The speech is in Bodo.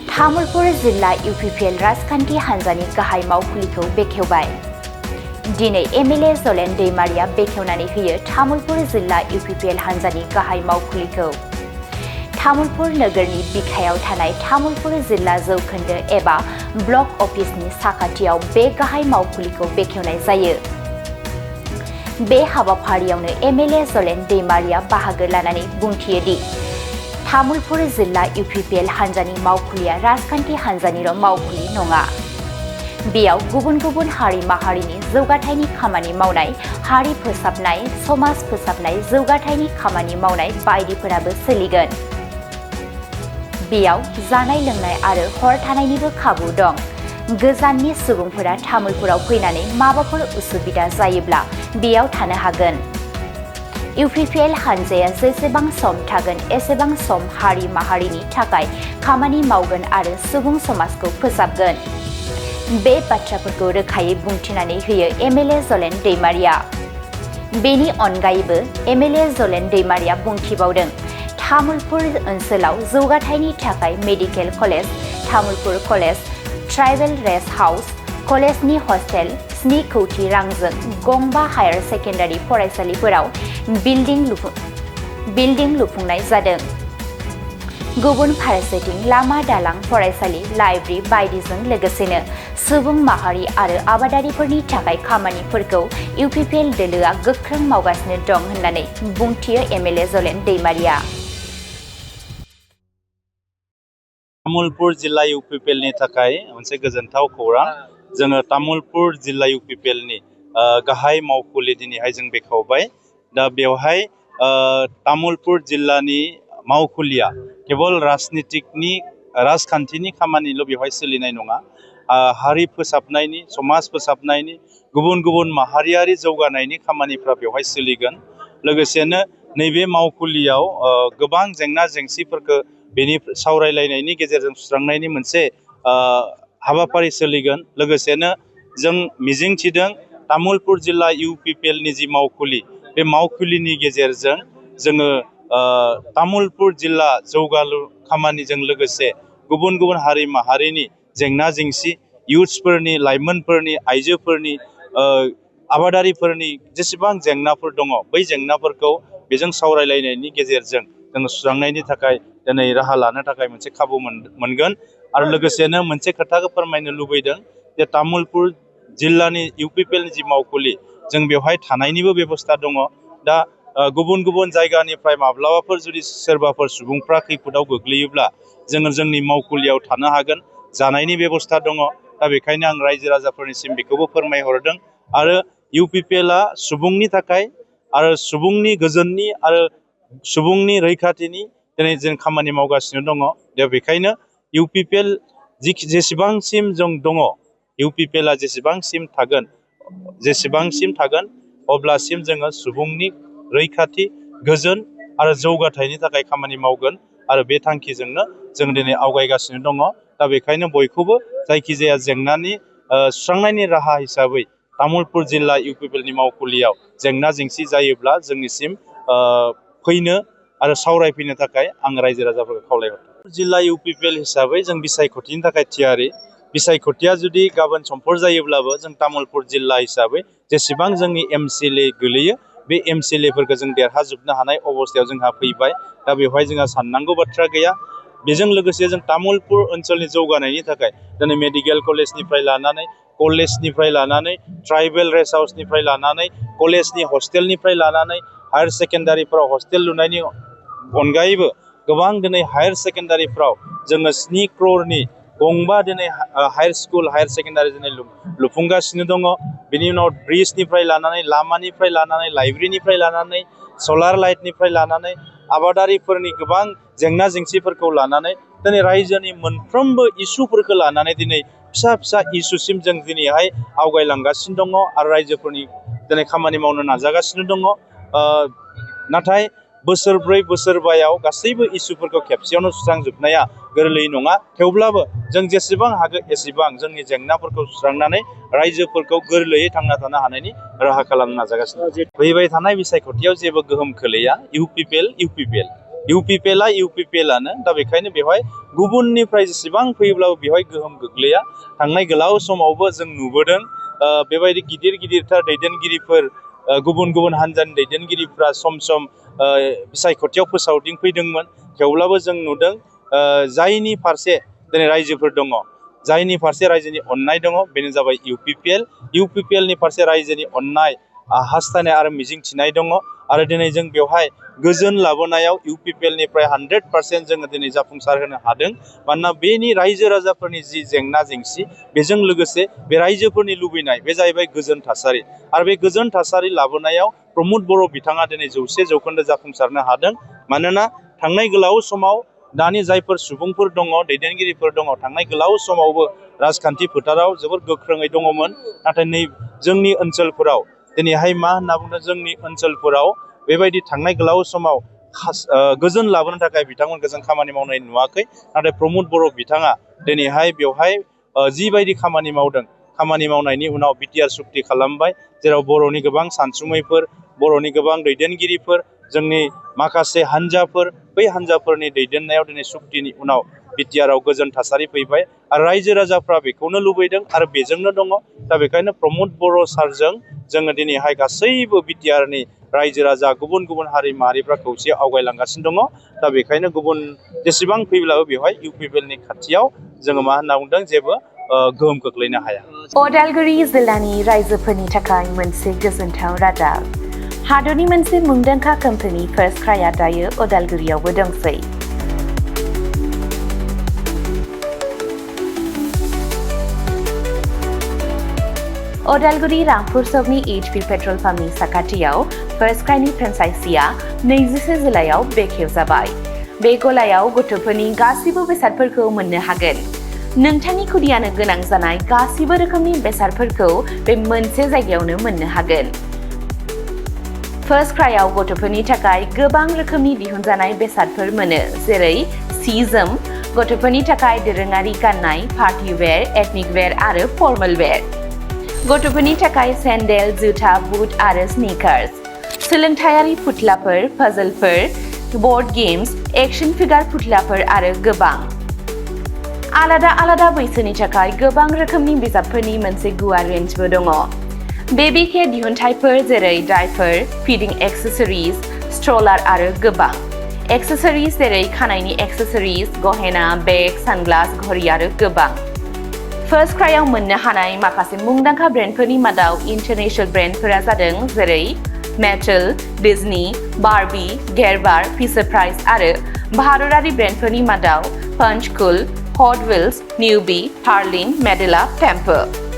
तामुलपुर जिल्ला UPPL राजखान्थि हान्जानि गाहाय मावखुलिखौ बेखेवबाय। दिनै MLA जलेन दैमारिया बेखेवनानै होयो तामुलपुर जिल्ला UPPL हान्जानि गाहाय मावखुलिखौ। तामुलपुर नोगोरनि बिखायाव थानाय तामुलपुर जिल्ला जौखोन्दो एबा ब्लक अफिसनि साखाथियाव बे गाहाय मावखुलिखौ बेखेवनाय जायो। बे हाबाफारियावनो MLA जलेन दैमारिया बाहागो लानानै बुंथियो दि तामुलपुर जिल्ला UPPL हान्जानि मावखुलिया राजखान्थि हान्जानिल' मावखुलि नङा। बेयाव गुबुन गुबुन हारि माहारिनि जौगाथायनि खामानि मावनाय, हारि फोसाबनाय, समाज फोसाबनाय, जौगाथायनि खामानि मावनाय बायदिफोराबो सोलिगोन। बेयाव जानाय लोंनाय आरो हर थानायनिबो खाबु दं। गोजाननि सुबुंफोरा तामुलपुराव फैनानै माबाफोर उसुबिदा जायोब्ला बेयाव थानो हागोन। UPPL हान्जाया जेसेबां सम थागोन एसेबां सम हारि माहारिनि थाखाय खामानि मावगोन आरो सुबुं समाजखौ फोसाबगोन। बे बाथ्राफोरखौ रोखायै बुंथिनानै होयो MLA जलेन दैमारिया। बेनि अनगायैबो MLA जलेन दैमारिया बुंथिबावदों, तामुलपुर ओनसोलाव जौगाथायनि थाखाय medical college, Tamulpur college, tribal rest house, कलेजनि हस्टेल 7 कौटि रांजों गंबा हायार सेकेन्डारि फरायसालिफोराव बिल्डिं लुफुंनाय जादों। गुबुन फारसेथिं लामा दालां, फरायसालि, लाइब्रेरि बायदिजों लोगोसेनो सुबुं माहारि आरो आबादारिफोरनि थाखाय खामानिफोरखौ UPPL दोलोआ गोख्रों मावगासिनो दं होननानै बुंथियो MLA जलेन दैमारिया। तामुलपुर जिल्ला UPPL नि थाखाय मोनसे गोजोनथाव खौरां। जोङो तामुलपुर जिल्ला UPPL नि गाहाय मावखुलि दिनैहाय जों बेखेवबाय। दा बेवहाय तामुलपुर जिल्लानि मावखुलिया केवल राजखान्थिनि खामानिल' बेवहाय सोलिनाय नङा। हारि फोसाबनायनि, समाज फोसाबनायनि, गुबुन गुबुन माहारियारि जौगानायनि खामानिफ्रा बेवहाय सोलिगोन। लोगोसेनो नैबे मावखुलियाव गोबां जेंना जेंसिफोरखौ बेनि सावरायलायनायनि गेजेरजों सुस्रांनायनि मोनसे हाबाफारि सोलिगोन। लोगोसेनो जों मिजिंथिदों तामुलपुर जिल्ला UPPL नि जि मावखुलि, बे मावखुलिनि गेजेरजों जोङो तामुलपुर जिल्ला जौगालु खामानिजों लोगोसे गुबुन गुबुन हारि माहारिनि जेंना जेंसि, इयुथ्सफोरनि, लाइमोनफोरनि, आइजोफोरनि, आबादारिफोरनि जेसेबां जेंनाफोर दङ, बै जेंनाफोरखौ बेजों सावरायलायनायनि गेजेरजों जोङो सुस्रांनायनि थाखाय दिनै राहा लानो थाखाय मोनसे खाबु मोनगोन। आरो लोगोसेनो मोनसे खोथाखौ फोरमायनो लुबैदों जे तामुलपुर जिल्लानि UPPL नि जि मावखुलि, जों बेवहाय थानायनिबो बेबस्था दङ। दा गुबुन गुबुन जायगानिफ्राय माब्लाबाफोर जुदि सोरबाफोर सुबुंफ्रा खैफोदाव गोग्लैयोब्ला जोङो जोंनि मावखुलियाव थानो हागोन, जानायनि बेबस्था दङ। दा बेखायनो आं रायजो राजाफोरनिसिम बेखौबो फोरमायहरदों। आरो UPPL आ सुबुंनि थाखाय आरो सुबुंनि गोजोननि आरो सुबुंनि रैखाथिनि दिनै जों खामानि मावगासिनो दङ। दा बेखायनो UPPL जेसेबांसिम जों दङ, UPPL आ जेसेबांसिम थागोन अब्लासिम जोङो सुबुंनि रैखाथि, गोजोन आरो जौगाथायनि थाखाय खामानि मावगोन। आरो बे थांखिजोंनो जों दिनै आवगायगासिनो दङ। दा बेखायनो बयखौबो जायखिजाया जेंनानि सुस्रांनायनि राहा हिसाबै तामुलपुर जिल्ला UPPL नि मावखुलियाव जेंना जेंसि जायोब्ला जोंनिसिम फैनो आरो सावरायफैनो थाखाय आं रायजो राजाफोरखौ खावलायहरदों। जिल्ला UPPL हिसाबै जों बिसायख'थिनि थाखाय थियारि। बिसायख'थिया जुदि गाबोन समफोर जायोब्लाबो जों तामुलपुर जिल्ला हिसाबै जेसेबां जोंनि MCLA गोलैयो, बे MCLA फोरखौ जों देरहाजोबनो हानाय अबस्थायाव जोंहा फैबाय। दा बेवहाय जोंहा साननांगौ बाथ्रा गैया। बेजों लोगोसे जों तामुलपुर ओनसोलनि जौगानायनि थाखाय दिनै मेडिकेल कलेजनिफ्राय लानानै ट्राइबेल रेस्ट हाउसनिफ्राय लानानै कलेजनि हस्टेलनिफ्राय लानानै हायार सेकेन्डारिफोराव हस्टेल लुनायनि अनगायैबो गोबां दिनै हायार सेकेन्डारिफ्राव जोङो 7 क्र'रनि गंबा दिनै हायार सेकेन्डारि दिनै लुफुंगासिनो दङ। बेनि उनाव ब्रिजनिफ्राय लानानै, लामानिफ्राय लानानै, लाइब्रेरिनिफ्राय लानानै, सलार लाइटनिफ्राय लानानै, आबादारिफोरनि गोबां जेंना जेंसिफोरखौ लानानै दिनै रायजोनि मोनफ्रोमबो इसुफोरखौ लानानै दिनै फिसा फिसा इसुसिम जों दिनैहाय आवगायलांगासिनो दङ आरो रायजोफोरनि दिनै खामानि मावनो नाजागासिनो दङ। नाथाय बोसोरब्रै बोसोरबायाव गासैबो इसुफोरखौ खेबसेयावनो सुस्रांजोबनाया गोरलै नङा। थेवब्लाबो जों जेसेबां हागौ एसेबां जोंनि जेंनाफोरखौ सुस्रांनानै रायजोफोरखौ गोरलैयै थांना थानो हानायनि राहा खालामनो नाजागासिनो। फैबाय थानाय बिसायख'थियाव जेबो गोहोम खोलैया। UPPL इउपिपिएलआनो दा बेखायनो बेवहाय गुबुननिफ्राय जेसेबां फैयोब्लाबो बेवहाय गोहोम गोग्लैया थांनाय गोलाव समावबो जों नुबोदों बेबायदि गिदिर गिदिरथार दैदेनगिरिफोर गुबुन गुबुन हान्जानि दैदेनगिरिफ्रा सम सम बिसायख'थियाव फोसावदिंफैदोंमोन थेवब्लाबो जों नुदों जायनि फारसे दिनै रायजोफोर दङ जायनि फारसे रायजोनि अननाय दङ बेनो जाबाय इउपिपिएलनि फारसे रायजोनि अननाय हास्थायनाय आरो मिजिंथिनाय दङ आरो दिनै जों बेवहाय गोजोन लाबोनायाव इउपिपिएलनिफ्राय 100% जोङो दिनै जाफुंसार होनो हादों मानोना बेनि रायजो राजाफोरनि जि जेंना जेंसि बेजों लोगोसे बे रायजोफोरनि लुबैनाय बे जाहैबाय गोजोन थासारि आरो बे गोजोन थासारि लाबोनायाव प्रमद बर' बिथाङा दिनै 100% जाफुंसारनो हादों मानोना थांनाय गोलाव समाव दानि जायफोर सुबुंफोर दङ दैदेनगिरिफोर दङ थांनाय गोलाव समावबो राजखान्थि फोथाराव जोबोर गोख्रोङै दङमोन नाथाय नै जोंनि ओनसोलफोराव दिनैहाय मा होनना बुङो जोंनि ओनसोलफोराव बेबायदि थांनाय गोलाव समाव गोजोन लाबोनो थाखाय बिथांमोनखौ जों खामानि मावनाय नुवाखै नाथाय प्रमद बर' बिथाङा दिनैहाय बेवहाय जिबायदि खामानि मावदों खामानि मावनायनि उनाव बिटिआर सुक्ति खालामबाय जेराव बर'नि गोबां सानसुमैफोर बर'नि गोबां दैदेनगिरिफोर जोंनि माखासे हान्जाफोर बै हान्जाफोरनि दैदेननायाव दिनै सुक्तिनि उनाव बिटिआरआव गोजोन थासारि फैबाय आरो रायजो राजाफ्रा बेखौनो लुबैदों आरो बेजोंनो दङ दा बेखायनो प्रमद बर' सारजों जोङो दिनैहाय गासैबो बिटिआरनि रायजो राजा गुबुन गुबुन हारि माहारिफ्रा खौसे आवगायलांगासिनो दङ दा बेखायनो गुबुन जेसेबां फैब्लाबो बेवहाय इउपिपिएलनि खाथियाव जोङो मा होनना बुंदों जेबो गोहोम खोख्लैनो हाया। उदालगुरि जिल्लानि रायजोफोरनि थाखाय मोनसे गोजोनथाव रादाब हादरनि मोनसे मुंदांखा कम्पानि फार्स्ट क्राइआ दायो उदालगुरियावबो दंसै। उदालगुरि रामपुर सकनि HP पेट्रल पाम्पनि साखाथियाव फार्स्ट क्राइनि फ्रेन्चाइजिया 21 जिल्लायाव बेखेवजाबाय। बे गलायाव गथ'फोरनि गासिबो बेसादफोरखौ मोननो हागोन। नोंथांनि खुदियानो गोनां जानाय गासिबो रोखोमनि बेसादफोरखौ बे मोनसे जायगायावनो मोननो हागोन। फार्स्ट क्राइआव गथ'फोरनि थाखाय गोबां रोखोमनि दिहुनजानाय बेसादफोर मोनो जेरै सि जोम गथ'फोरनि थाखाय दोरोङारि गाननाय पार्टी वेर एथनिक वेर आरो फर्मेल वेर गथ'फोरनि थाखाय सेन्डेल जुथा बुट आरो स्निकार्स सोलोंथायारि फुथलाफोर पाजलफोर बर्ड गेम्स एक्शन फिगार फुथलाफोर आरो गोबां आलादा आलादा बैसोनि थाखाय गोबां रोखोमनि बिजाबफोरनि मोनसे गुवार रेन्जबो दङ। बेबी केयार दिहुनथायफोर जेरै डायपार फिडिं एक्सेसरिज स्ट्रलार आरो गोबां एक्सेसरिज जेरै खानायनि एक्सेसरिज गहेना बेग सानग्लास घड़ी आरो गोबां फार्स्ट क्राइआव मोननो हानाय माखासे मुंदांखा ब्रेन्डफोरनि मादाव इन्टारनेशनेल ब्रेन्डफोरा जादों जेरै मेटेल डिज्नी बार्बी गेरबार फिसार प्राइस आरो भारतारि ब्रेन्डफोरनि मादाव पंचकुल हट व्हील्स निउबी हार्लिन मेडेला टेम्पर